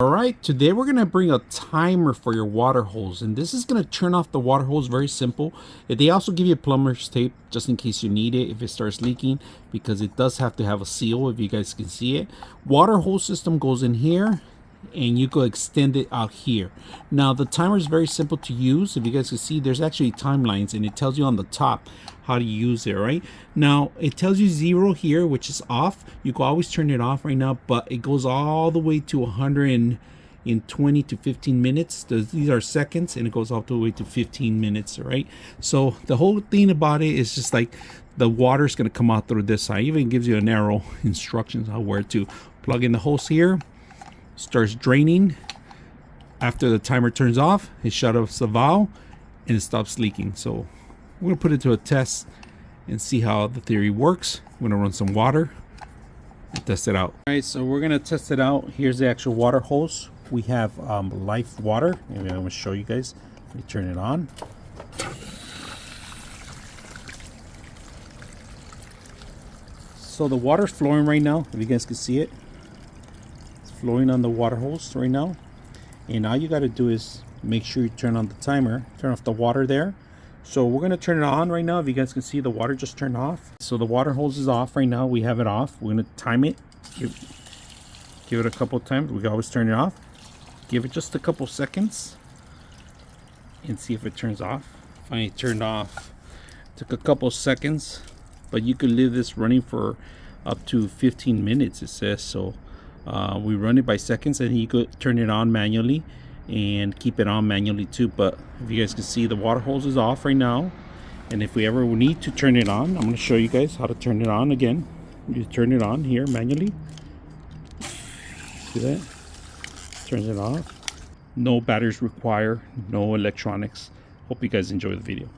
Alright, today we're going to bring a timer for your water hose, and this is going to turn off the water hose. Very simple. They also give you a plumber's tape just in case you need it if it starts leaking, because it does have to have a seal, if you guys can see it. Water hose system goes in here and you go extend it out here. Now the timer is very simple to use. If you guys can see, there's actually timelines and it tells you on the top how to use it. Right now it tells you 0 here, which is off. You can always turn it off right now, but it goes all the way to 120 to 15 minutes. These are seconds, and it goes all the way to 15 minutes. Right, so the whole thing about it is just like the water's going to come out through this side. It even gives you an arrow instructions on where to plug in the hose here. Starts draining. After the timer turns off, it shuts off the valve and it stops leaking. So we're gonna put it to a test and see how the theory works. We're gonna run some water and test it out. All right, so we're gonna test it out. Here's the actual water hose. We have Life water, and I'm gonna show you guys. Let me turn it on. So the water's flowing right now, if you guys can see it. Flowing on the water hose right now, and all you got to do is make sure you turn on the timer, turn off the water there. So we're going to turn it on right now. If you guys can see, the water just turned off. So the water hose is off right now. We have it off. We're going to time it, give it a couple times. We can always turn it off. Give it just a couple seconds and see if it turns off. Finally turned off. Took a couple seconds, but you could leave this running for up to 15 minutes, it says. So we run it by seconds, and you could turn it on manually and keep it on manually too. But if you guys can see, the water hose is off right now, and if we ever need to turn it on, I'm going to show you guys how to turn it on again. You turn it on here manually. See that? Turns it off. No batteries required, no electronics. Hope you guys enjoy the video.